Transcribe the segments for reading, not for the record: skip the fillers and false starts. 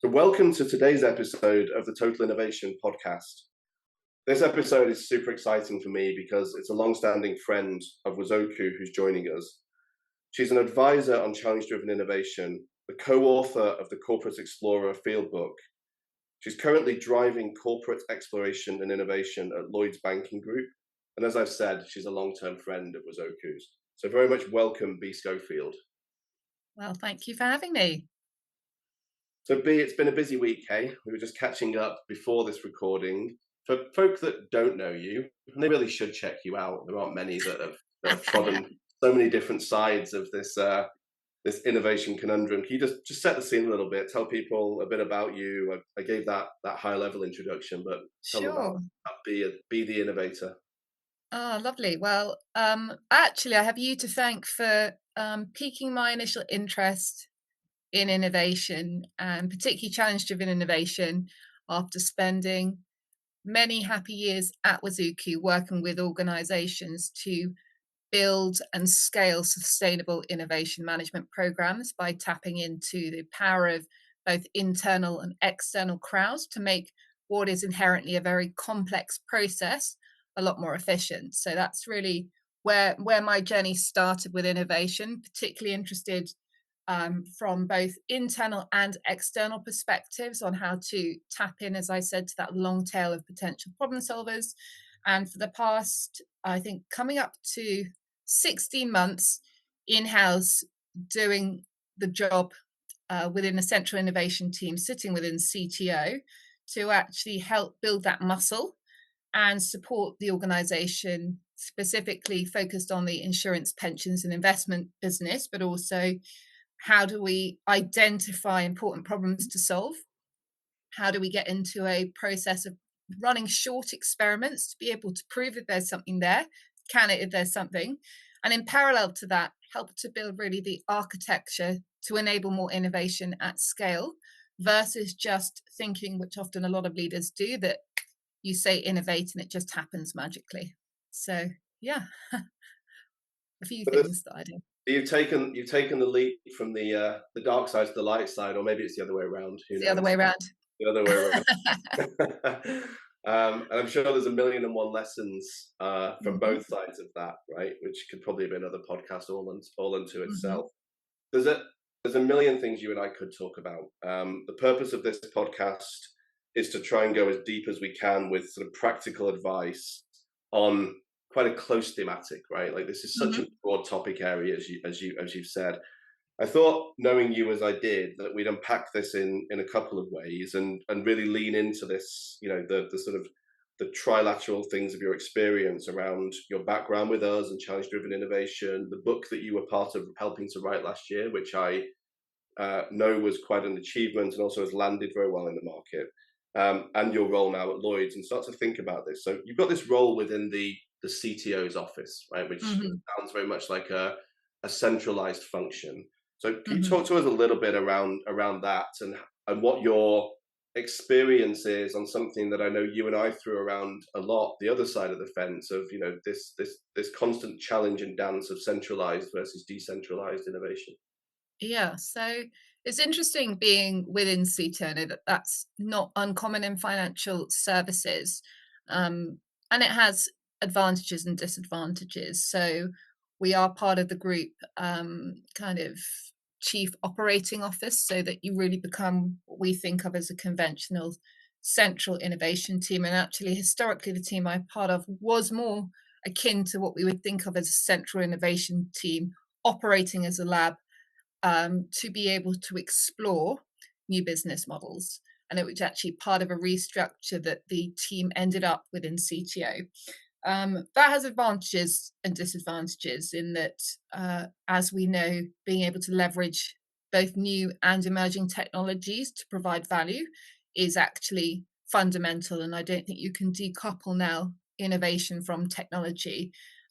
So welcome to today's episode of the Total Innovation Podcast. This episode is super exciting for me because it's a long-standing friend of Wazoku who's joining us. She's an advisor on challenge-driven innovation, the co-author of the Corporate Explorer field book. She's currently driving corporate exploration and innovation at Lloyds Banking Group. And as I've said, she's a long-term friend of Wazoku's. So very much welcome, Bea Schofield. Well, thank you for having me. So, Bea, it's been a busy week, hey? We were just catching up before this recording. For folk that don't know you, and they really should check you out. There aren't many that have trodden so many different sides of this innovation conundrum. Can you just set the scene a little bit? Tell people a bit about you. I gave that high level introduction, but tell them about Sure. Be the innovator. Oh, lovely. Well, actually, I have you to thank for piquing my initial interest in innovation and particularly challenge-driven innovation after spending many happy years at Wazuku working with organizations to build and scale sustainable innovation management programs by tapping into the power of both internal and external crowds to make what is inherently a very complex process a lot more efficient. So that's really where my journey started with innovation, particularly interested from both internal and external perspectives on how to tap in, as I said, to that long tail of potential problem solvers. And for the past, I think, coming up to 16 months in-house doing the job within a central innovation team, sitting within CTO, to actually help build that muscle and support the organization specifically focused on the insurance, pensions, and investment business, but also how do we identify important problems to solve? How do we get into a process of running short experiments to be able to prove if there's something there? Can it if there's something? And in parallel to that, help to build really the architecture to enable more innovation at scale versus just thinking, which often a lot of leaders do, that you say innovate and it just happens magically. So yeah, a few But things that I do. you've taken the leap from the dark side to the light side, or maybe it's the other way around. Who It's the other way knows? around. The other way around. And I'm sure there's a million and one lessons from Mm-hmm, both sides of that, right? Which could probably be another podcast all unto mm-hmm, itself. There's a there's a million things you and I could talk about. The purpose of this podcast is to try and go as deep as we can with sort of practical advice on quite a close thematic, right? Like this is such mm-hmm. a broad topic area, as you've said. I thought, knowing you as I did, that we'd unpack this in a couple of ways and really lean into this, the sort of the trilateral things of your experience around your background with us and challenge driven innovation, the book that you were part of helping to write last year, which I know was quite an achievement and also has landed very well in the market, and your role now at Lloyd's, and start to think about this. So you've got this role within the CTO's office, right, which Mm-hmm. sounds very much like a centralized function. So can you Mm-hmm. talk to us a little bit around that and what your experience is on something that I know you and I threw around a lot, the other side of the fence of this constant challenge and dance of centralized versus decentralized innovation. Yeah, so it's interesting being within CTO that that's not uncommon in financial services, and it has advantages and disadvantages. So we are part of the group kind of chief operating office, so that you really become what we think of as a conventional central innovation team. And actually, historically, the team I'm part of was more akin to what we would think of as a central innovation team operating as a lab to be able to explore new business models. And it was actually part of a restructure that the team ended up within CTO. That has advantages and disadvantages in that, as we know, being able to leverage both new and emerging technologies to provide value is actually fundamental. And I don't think you can decouple now innovation from technology.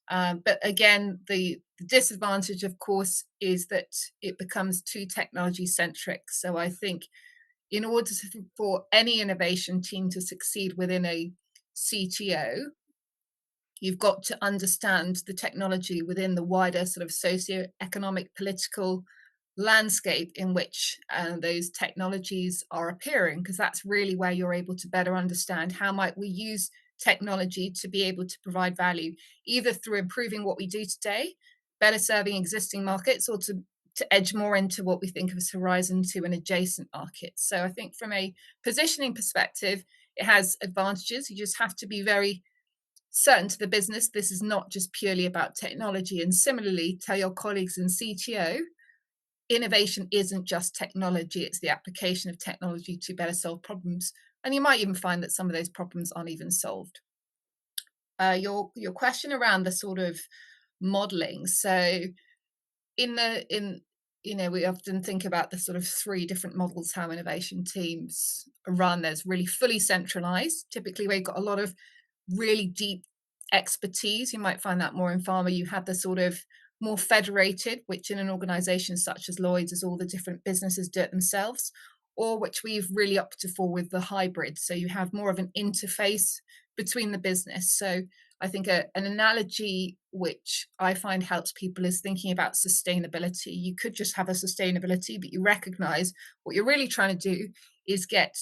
But again, the disadvantage, of course, is that it becomes too technology centric. So I think in order for any innovation team to succeed within a CTO, you've got to understand the technology within the wider sort of socio-economic, political landscape in which those technologies are appearing, because that's really where you're able to better understand how might we use technology to be able to provide value, either through improving what we do today, better serving existing markets, or to edge more into what we think of as horizon to an adjacent market. So I think from a positioning perspective, it has advantages. You just have to be very certain to the business this is not just purely about technology. And similarly, tell your colleagues in CTO, innovation isn't just technology, it's the application of technology to better solve problems. And you might even find that some of those problems aren't even solved. Your question around the sort of modeling. So in we often think about the sort of three different models how innovation teams are run. There's really fully centralized, typically where you've got a lot of really deep expertise. You might find that more in pharma. You have the sort of more federated, which in an organization such as Lloyd's, as all the different businesses do it themselves, or which we've really opted for with the hybrid. So you have more of an interface between the business. So I think an analogy which I find helps people is thinking about sustainability. You could just have a sustainability, but you recognize what you're really trying to do is get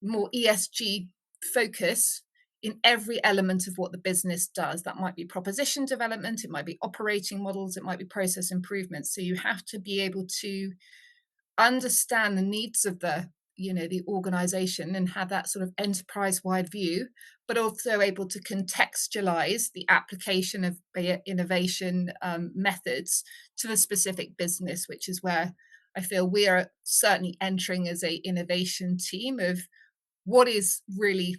more ESG focus in every element of what the business does. That might be proposition development, it might be operating models, it might be process improvements. So you have to be able to understand the needs of the organization and have that sort of enterprise wide view, but also able to contextualize the application of innovation methods to the specific business, which is where I feel we are certainly entering as a innovation team of what is really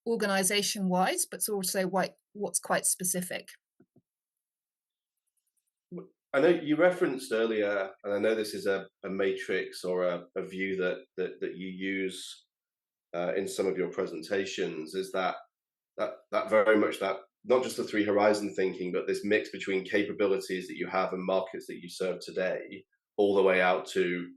organization wise, but also what's quite specific. I know you referenced earlier, and I know this is a matrix or a view that you use in some of your presentations, is that very much that not just the three horizon thinking, but this mix between capabilities that you have and markets that you serve today, all the way out to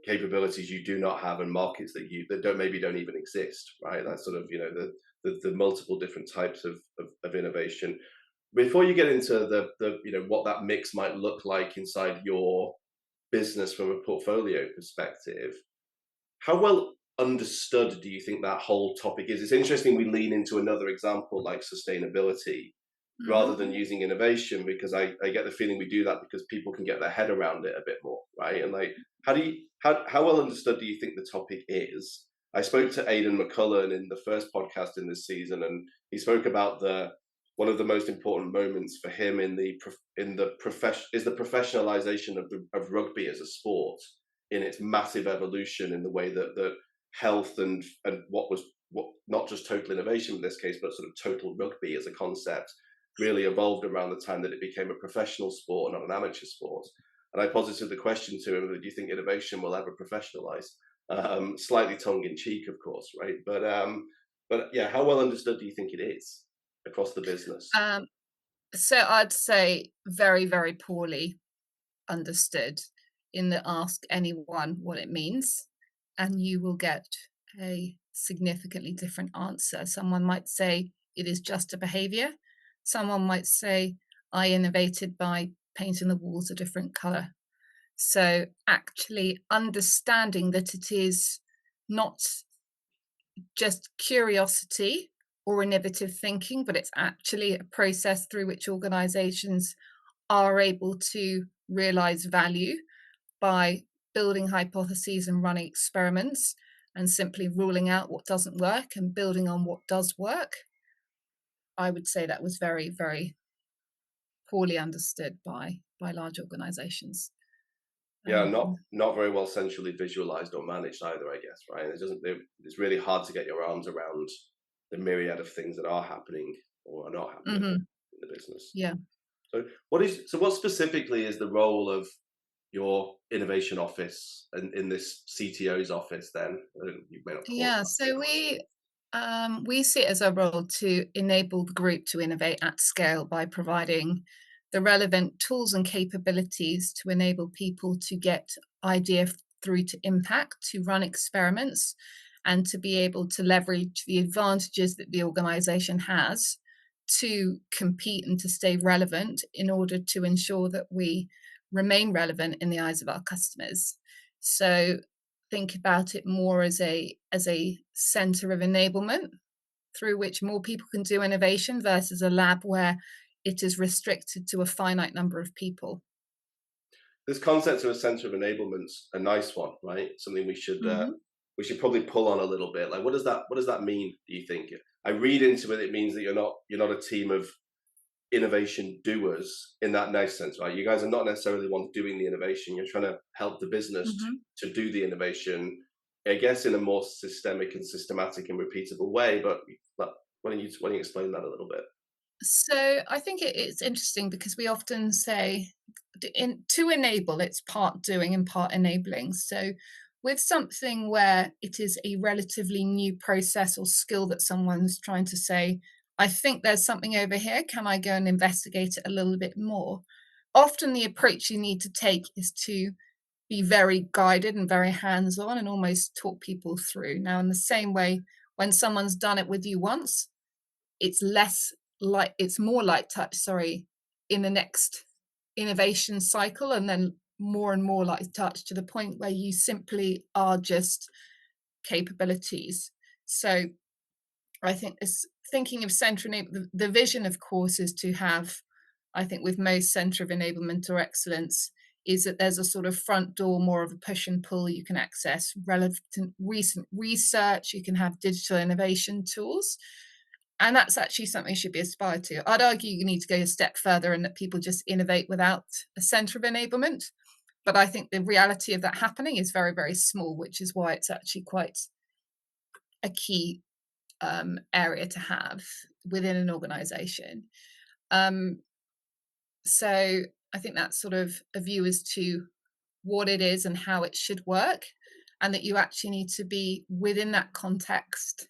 capabilities you do not have and markets that don't even exist, right? That's sort of the multiple different types of innovation. Before you get into the what that mix might look like inside your business from a portfolio perspective, how well understood do you think that whole topic is? It's interesting we lean into another example like sustainability rather Mm-hmm. than using innovation, because I get the feeling we do that because people can get their head around it a bit more, right? And like, how well understood do you think the topic is? I spoke to Aidan McCullen in the first podcast in this season, and he spoke about the one of the most important moments for him in the professionalization of rugby as a sport in its massive evolution in the way that health and what not just total innovation in this case, but sort of total rugby as a concept really evolved around the time that it became a professional sport, not an amateur sport. And I posited the question to him: do you think innovation will ever professionalize? Slightly tongue in cheek, of course, right? But yeah, how well understood do you think it is across the business? Um, so I'd say very, very poorly understood. In the ask anyone what it means, and you will get a significantly different answer. Someone might say it is just a behavior. Someone might say I innovated by painting the walls a different color. So actually understanding that it is not just curiosity or innovative thinking, but it's actually a process through which organizations are able to realize value by building hypotheses and running experiments and simply ruling out what doesn't work and building on what does work. I would say that was very, very poorly understood by large organizations. Yeah, Um, not very well centrally visualized or managed either, I guess, right? It's really hard to get your arms around the myriad of things that are happening or are not happening mhm, in the business. yeah. So what specifically is the role of your innovation office and in this CTO's office then? You may not call it Yeah, so we see it as our role to enable the group to innovate at scale by providing the relevant tools and capabilities to enable people to get idea through to impact, to run experiments, and to be able to leverage the advantages that the organization has to compete and to stay relevant in order to ensure that we remain relevant in the eyes of our customers. So think about it more as a center of enablement through which more people can do innovation versus a lab where it is restricted to a finite number of people. This concept of a center of enablement's a nice one, right? Something Hmm. we should probably pull on a little bit. Like, what does that mean? Do you think? I read into it. It means that you're not a team of innovation doers in that nice sense, right? You guys are not necessarily the ones doing the innovation. You're trying to help the business Hmm. to do the innovation, I guess, in a more systemic and systematic and repeatable way. But why don't you explain that a little bit? So I think it's interesting because we often say to enable, it's part doing and part enabling. So with something where it is a relatively new process or skill that someone's trying to say, I think there's something over here. Can I go and investigate it a little bit more? Often the approach you need to take is to be very guided and very hands on and almost talk people through. Now, in the same way, when someone's done it with you once, it's less like it's more light touch, sorry, in the next innovation cycle, and then more and more light touch to the point where you simply are just capabilities. So I think this thinking of the vision, of course, is to have, I think, with most center of enablement or excellence, is that there's a sort of front door, more of a push and pull. You can access relevant recent research, you can have digital innovation tools, and that's actually something should be aspired to. I'd argue you need to go a step further and that people just innovate without a center of enablement. But I think the reality of that happening is very, very small, which is why it's actually quite a key area to have within an organization. Um, so I think that's sort of a view as to what it is and how it should work, and that you actually need to be within that context,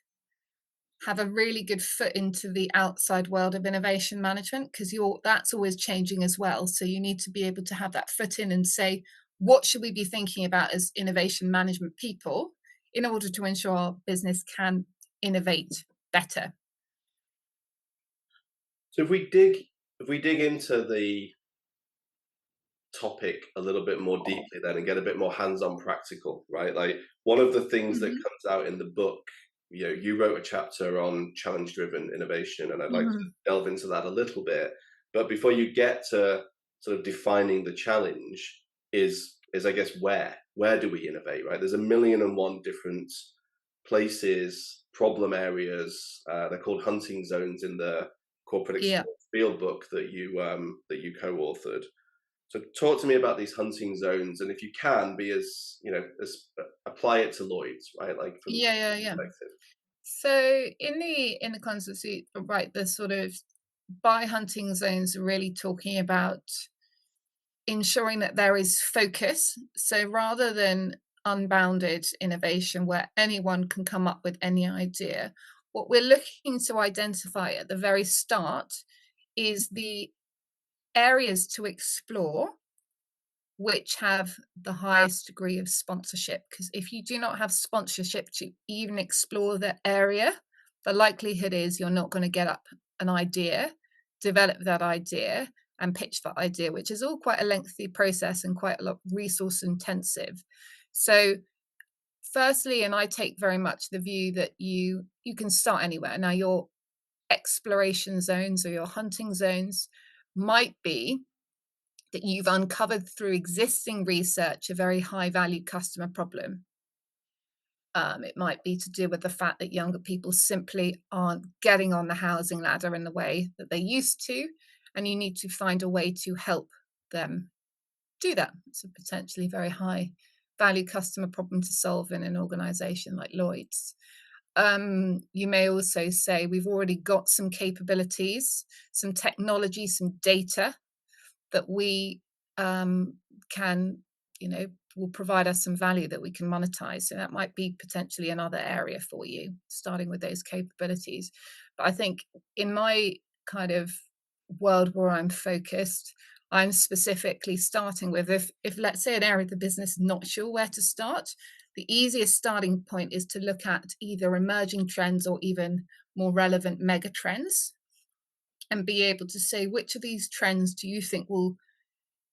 have a really good foot into the outside world of innovation management, because you're that's always changing as well. So you need to be able to have that foot in and say, what should we be thinking about as innovation management people in order to ensure our business can innovate better? So if we dig into the topic a little bit more deeply then and get a bit more hands-on practical, right? Like one of the things that Mhm, comes out in the book, you know, you wrote a chapter on challenge-driven innovation, and I'd like to mhm. delve into that a little bit. But before you get to sort of defining the challenge, is I guess where do we innovate, right? There's a million and one different places, problem areas. They're called hunting zones in the corporate Yeah. experience field book that you co-authored. So talk to me about these hunting zones, and if you can, be as you know, as apply it to Lloyd's, right? Like from Yeah, yeah, yeah. perspective. So in the concept suite, right, the sort of by hunting zones are really talking about ensuring that there is focus. So rather than unbounded innovation where anyone can come up with any idea, what we're looking to identify at the very start is the areas to explore which have the highest degree of sponsorship. Because if you do not have sponsorship to even explore the area, the likelihood is you're not going to get up an idea, develop that idea, and pitch that idea, which is all quite a lengthy process and quite a lot resource intensive. So, firstly, and I take very much the view that you can start anywhere. Now, your exploration zones or your hunting zones might be that you've uncovered through existing research a very high value customer problem. It might be to do with the fact that younger people simply aren't getting on the housing ladder in the way that they used to, and you need to find a way to help them do that. It's a potentially very high value customer problem to solve in an organization like Lloyd's. You may also say we've already got some capabilities, some technology, some data that we can, you know, will provide us some value that we can monetize. So that might be potentially another area for you, starting with those capabilities. But I think in my kind of world where I'm focused, I'm specifically starting with if let's say an area of the business is not sure where to start, the easiest starting point is to look at either emerging trends or even more relevant mega trends and be able to say which of these trends do you think will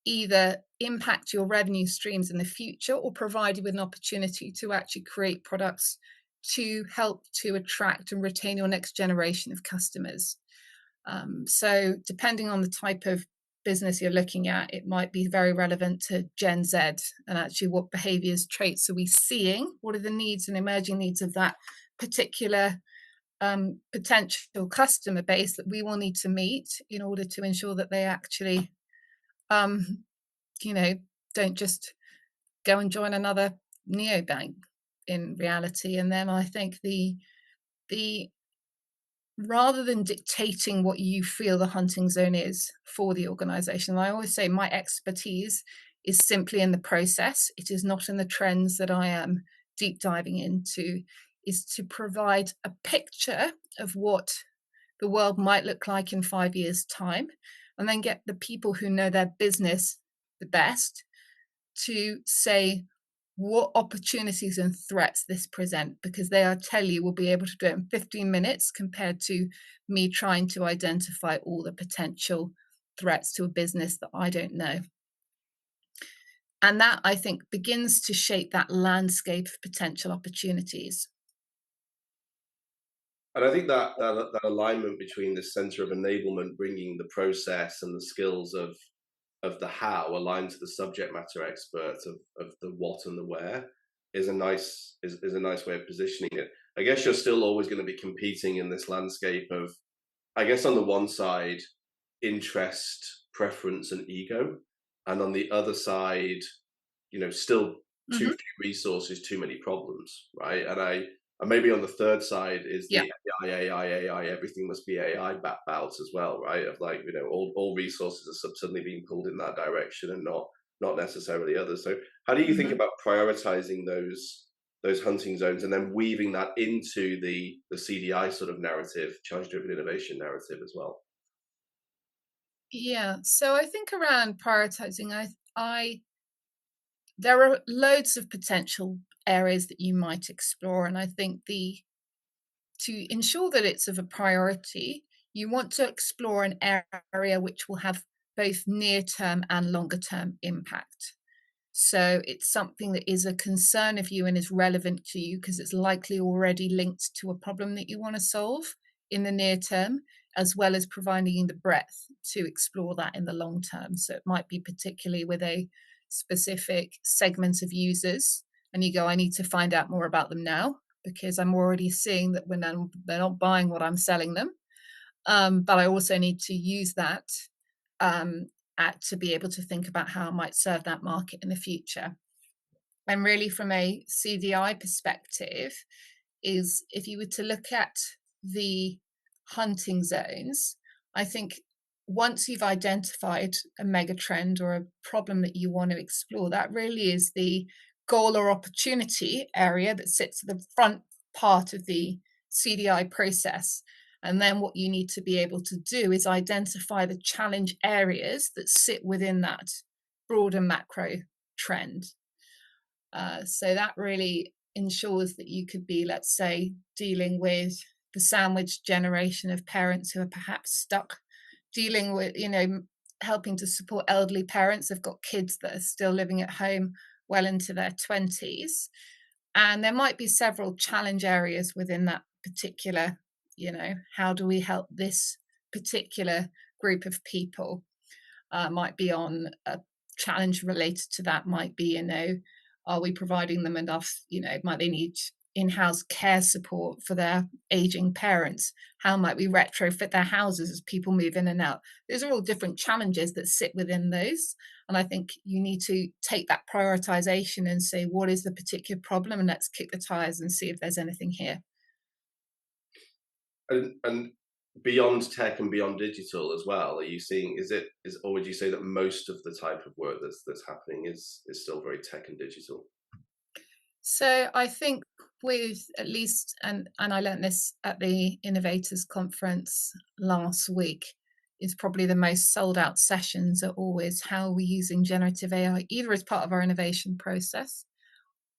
either impact your revenue streams in the future or provide you with an opportunity to actually create products to help to attract and retain your next generation of customers. So, depending on the type of business you're looking at, it might be very relevant to Gen Z and actually what behaviors, traits are we seeing? What are the needs and emerging needs of that particular potential customer base that we will need to meet in order to ensure that they actually, um, you know, don't just go and join another neobank in reality. And then I think the rather than dictating what you feel the hunting zone is for the organization, I always say my expertise is simply in the process. It is not in the trends that I am deep diving into, is to provide a picture of what the world might look like in 5 years' time, and then get the people who know their business the best to say what opportunities and threats this present, because they, I tell you, will be able to do it in 15 minutes compared to me trying to identify all the potential threats to a business that I don't know. And that, I think, begins to shape that landscape of potential opportunities. And I think that alignment between the center of enablement, bringing the process and the skills of the how, aligned to the subject matter experts of the what and the where, is a nice way of positioning it. I guess you're still always going to be competing in this landscape of, I guess, on the one side, interest, preference, and ego, and on the other side, still too Mhm. few resources, too many problems, right? And maybe on the third side is Yeah. the AI, everything must be AI bouts as well, right? Of like, all resources are suddenly being pulled in that direction and not necessarily others. So how do you think Mhm. about prioritizing those hunting zones and then weaving that into the CDI sort of narrative, challenge driven innovation narrative as well? Yeah. So I think around prioritizing, I there are loads of potential areas that you might explore, and I think the to ensure that it's of a priority, you want to explore an area which will have both near term and longer term impact. So it's something that is a concern of you and is relevant to you because it's likely already linked to a problem that you want to solve in the near term, as well as providing you the breadth to explore that in the long term. So it might be particularly with a specific segment of users, and you go, I need to find out more about them now because I'm already seeing that they're not buying what I'm selling them. But I also need to use that um, to be able to think about how I might serve that market in the future. And really, from a CDI perspective, is if you were to look at the hunting zones, I think once you've identified a mega trend or a problem that you want to explore, that really is the goal or opportunity area that sits at the front part of the CDI process. And then what you need to be able to do is identify the challenge areas that sit within that broader macro trend. So that really ensures that you could be, let's say, dealing with the sandwich generation of parents who are perhaps stuck, dealing with, helping to support elderly parents who've got kids that are still living at home well into their 20s. And there might be several challenge areas within that particular, how do we help this particular group of people? Might be on a challenge related to that, might be, are we providing them enough, might they need in-house care support for their aging parents? How might we retrofit their houses as people move in and out? Those are all different challenges that sit within those. And I think you need to take that prioritization and say, what is the particular problem? And let's kick the tires and see if there's anything here. And beyond tech and beyond digital as well, are you seeing, or would you say that most of the type of work that's happening is still very tech and digital? So I think with at least, and I learned this at the Innovators Conference last week, is probably the most sold out sessions are always how are we using generative AI either as part of our innovation process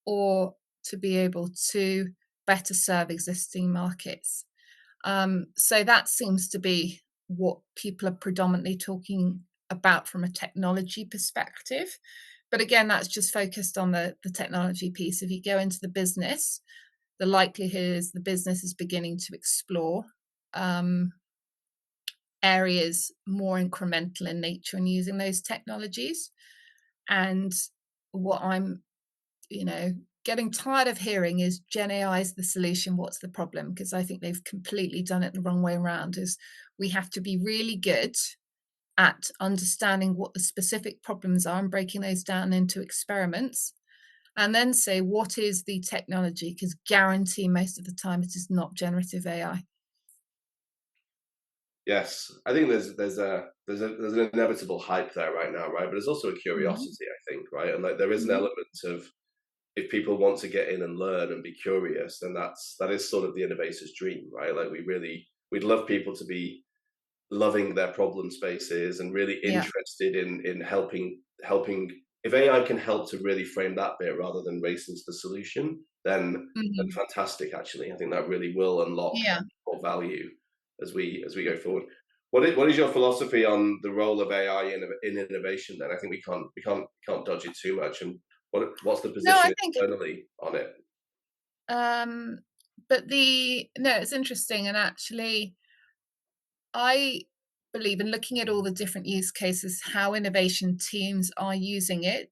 or to be able to better serve existing markets. So that seems to be what people are predominantly talking about from a technology perspective. But again, that's just focused on the technology piece. If you go into the business, the likelihood is the business is beginning to explore um, areas more incremental in nature and using those technologies. And what I'm, you know, getting tired of hearing is Gen AI is the solution. What's the problem? Because I think they've completely done it the wrong way around. Is we have to be really good at understanding what the specific problems are and breaking those down into experiments, and then say what is the technology, because guarantee most of the time it is not generative AI. Yes, I think there's an inevitable hype there right now, right? But there's also a Mm-hmm. curiosity, I think, right? And like there is an Mm-hmm. element of, if people want to get in and learn and be curious, then that is sort of the innovator's dream, right? Like we'd love people to be loving their problem spaces and really Yeah. interested in helping. If AI can help to really frame that bit rather than race into the solution, then Mm-hmm. fantastic. Actually, I think that really will unlock Yeah. more value as we go forward. What is your philosophy on the role of AI in innovation? Then I think we can't dodge it too much. And what's the No, I position think internally on it? um but the no, it's interesting. And actually I believe in looking at all the different use cases, how innovation teams are using it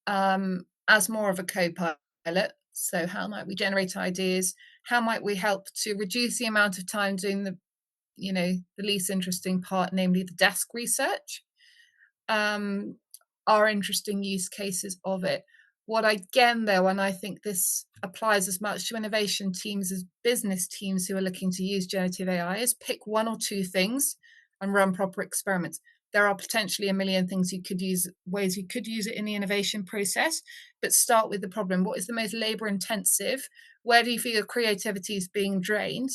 as more of a co-pilot. So how might we generate ideas? How might we help to reduce the amount of time doing the least interesting part, namely the desk research? um, are interesting use cases of it. What again, though, and I think this applies as much to innovation teams as business teams who are looking to use generative AI, is pick one or two things and run proper experiments. There are potentially a million things you could use, ways you could use it in the innovation process, but start with the problem. What is the most labor intensive? Where do you feel your creativity is being drained?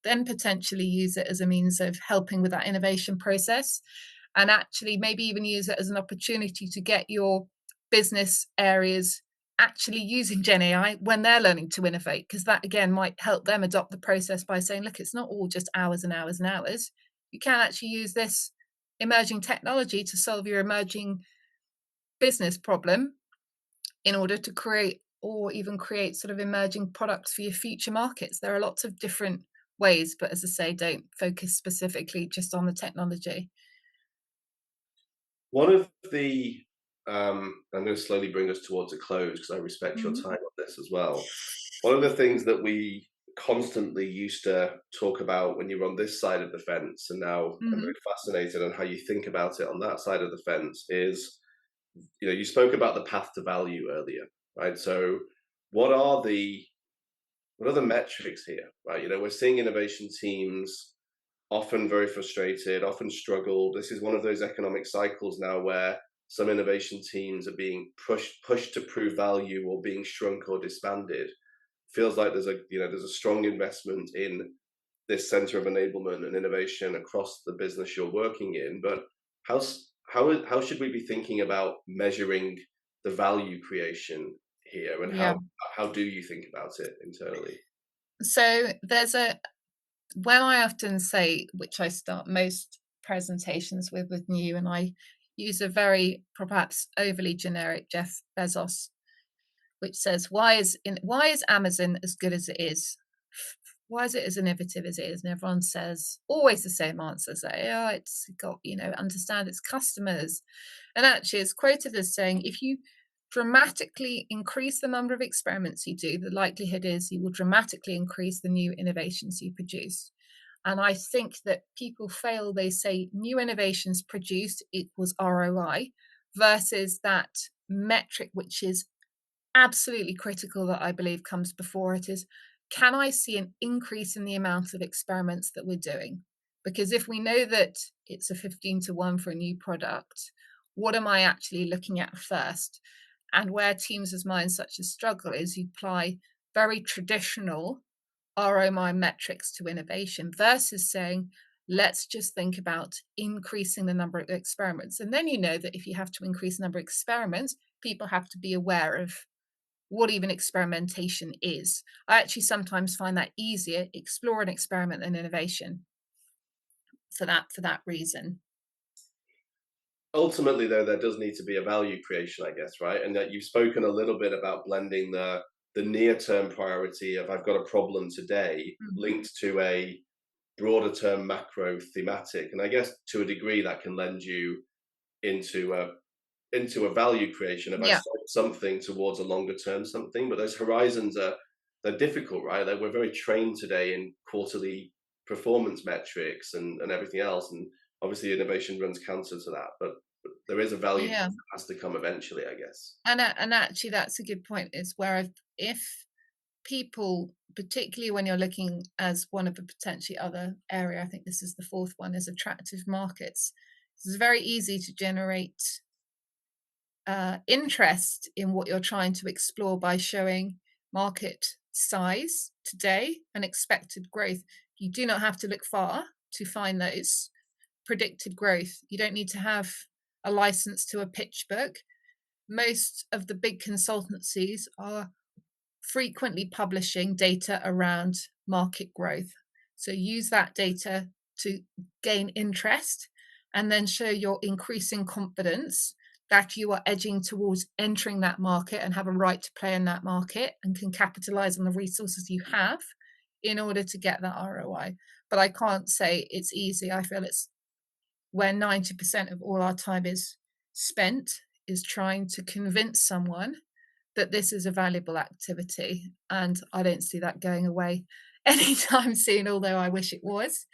Then potentially use it as a means of helping with that innovation process, and actually maybe even use it as an opportunity to get your business areas actually using Gen AI when they're learning to innovate, because that again might help them adopt the process by saying, look, it's not all just hours and hours and hours. You can actually use this emerging technology to solve your emerging business problem in order to create or even create sort of emerging products for your future markets. There are lots of different ways, but as I say, don't focus specifically just on the technology. One of the I'm going to slowly bring us towards a close because I respect your Mhm. time on this as well. One of the things that we constantly used to talk about when you were on this side of the fence, and now I'm very Mhm. fascinated on how you think about it on that side of the fence, is you spoke about the path to value earlier, right? So what are the what are the metrics here, right? We're seeing innovation teams often very frustrated, often struggle. This is one of those economic cycles now where some innovation teams are being pushed to prove value or being shrunk or disbanded. Feels like there's a strong investment in this center of enablement and innovation across the business you're working in. But how should we be thinking about measuring the value creation here, and Yeah. how do you think about it internally? So there's a when I often say, which I start most presentations with new, and I use a very perhaps overly generic Jeff Bezos, which says, why is Amazon as good as it is? Why is it as innovative as it is? And everyone says always the same answer, say, oh, it's got, understand its customers. And actually it's quoted as saying, if you dramatically increase the number of experiments you do, the likelihood is you will dramatically increase the new innovations you produce. And I think that people fail, they say new innovations produced equals ROI versus that metric, which is absolutely critical, that I believe comes before it, is, can I see an increase in the amount of experiments that we're doing? Because if we know that it's a 15 to 1 for a new product, what am I actually looking at first? And where teams as mine such as struggle is you apply very traditional ROI metrics to innovation versus saying, let's just think about increasing the number of experiments. And then you know that if you have to increase the number of experiments, people have to be aware of what even experimentation is. I actually sometimes find that easier, explore and experiment than innovation, for that reason. ultimately, though, there does need to be a value creation, I guess, right? And that you've spoken a little bit about blending the near term priority of I've got a problem today Mhm. linked to a broader term macro thematic, and I guess to a degree that can lend you into a value creation if I Yeah, solve something towards a longer term something. But those horizons are they're difficult, right? We're very trained today in quarterly performance metrics and everything else, and obviously innovation runs counter to that. But there is a value yeah. that has to come eventually, I guess. And actually that's a good point, is where if people, particularly when you're looking as one of the potentially other area, I think this is the fourth one, is attractive markets. It's very easy to generate interest in what you're trying to explore by showing market size today and expected growth. You do not have to look far to find those predicted growth. You don't need to have a license to a pitch book. Most of the big consultancies are frequently publishing data around market growth. So use that data to gain interest and then show your increasing confidence that you are edging towards entering that market and have a right to play in that market and can capitalize on the resources you have in order to get that ROI. But I can't say it's easy. I feel it's where 90% of all our time is spent, is trying to convince someone that this is a valuable activity. And I don't see that going away anytime soon, although I wish it was.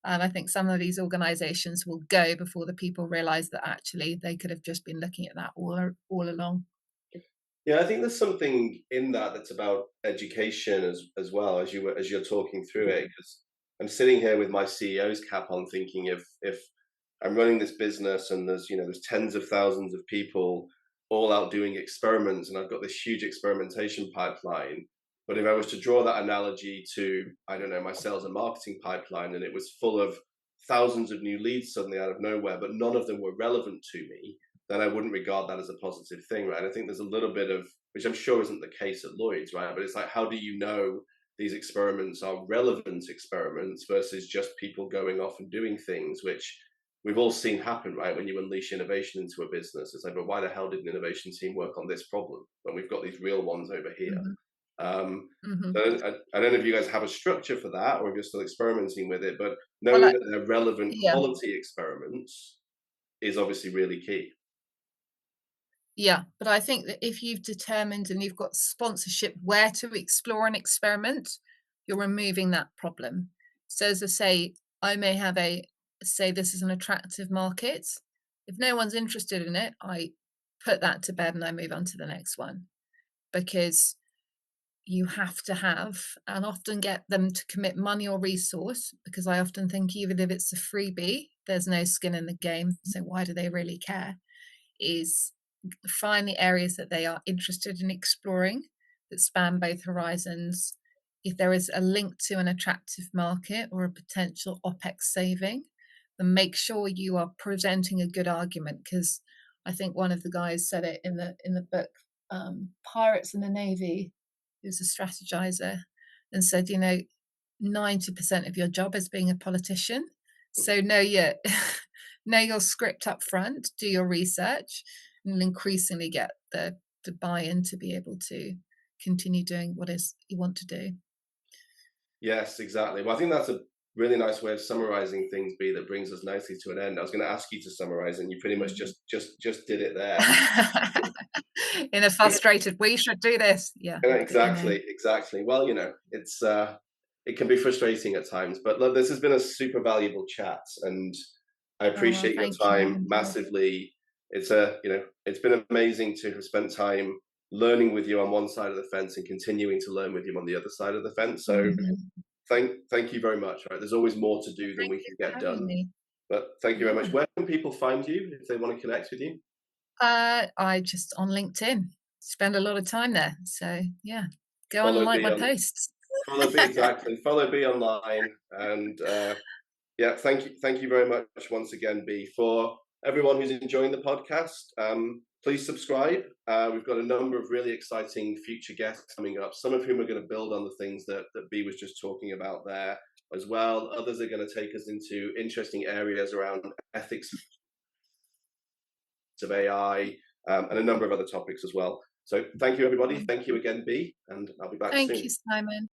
And I think some of these organizations will go before the people realize that actually they could have just been looking at that all along. Yeah, I think there's something in that that's about education as well as you're talking through it. Because I'm sitting here with my CEO's cap on, thinking if I'm running this business and there's tens of thousands of people all out doing experiments, and I've got this huge experimentation pipeline. But if I was to draw that analogy to, I don't know, my sales and marketing pipeline, and it was full of thousands of new leads suddenly out of nowhere, but none of them were relevant to me, then I wouldn't regard that as a positive thing, right? I think there's a little bit of, which I'm sure isn't the case at Lloyd's, right? But it's like, how do you know these experiments are relevant experiments versus just people going off and doing things, which we've all seen happen, right? When you unleash innovation into a business, it's like, but why the hell did an innovation team work on this problem when we've got these real ones over here? Mhm, Um, mhm. so I don't know if you guys have a structure for that or if you're still experimenting with it, but Well, knowing that they're relevant yeah, quality experiments is obviously really key. yeah. But I think that if you've determined and you've got sponsorship where to explore and experiment, you're removing that problem. So as I say, I may have say this is an attractive market. If no one's interested in it, I put that to bed and I move on to the next one, because you have to have and often get them to commit money or resource, because I often think even if it's a freebie, there's no skin in the game. So why do they really care? Is find the areas that they are interested in exploring that span both horizons. If there is a link to an attractive market or a potential OPEX saving, then make sure you are presenting a good argument. Because I think one of the guys said it in the book, Pirates in the Navy, who's a strategizer, and said, 90% of your job is being a politician. So know your script up front, do your research, and you'll increasingly get the buy-in to be able to continue doing what is you want to do. Yes, exactly. Well, I think that's a really nice way of summarizing things, B, that brings us nicely to an end. I was going to ask you to summarize, and you pretty much just did it there. In a frustrated, we should do this. Yeah, but Exactly. Well, it can be frustrating at times, but look, this has been a super valuable chat, and I oh well, appreciate your thank you. I've time enjoyed it. massively. It's been amazing to have spent time learning with you on one side of the fence and continuing to learn with you on the other side of the fence. So Mhm. thank you very much. Right, there's always more to do than Thank we you can for get having done. me. But thank you very much. Yeah. Where can people find you if they want to connect with you? I just on LinkedIn spend a lot of time there. So yeah, go on and Follow like B my on posts. Follow B exactly. Follow B online, and yeah, thank you very much once again, B. For everyone who's enjoying the podcast, please subscribe. We've got a number of really exciting future guests coming up. Some of whom are going to build on the things that B was just talking about there as well. Others are going to take us into interesting areas around ethics of AI, and a number of other topics as well. So thank you, everybody. Thank you Wonderful. again, Bea, and I'll be back Thank you, soon. Simon.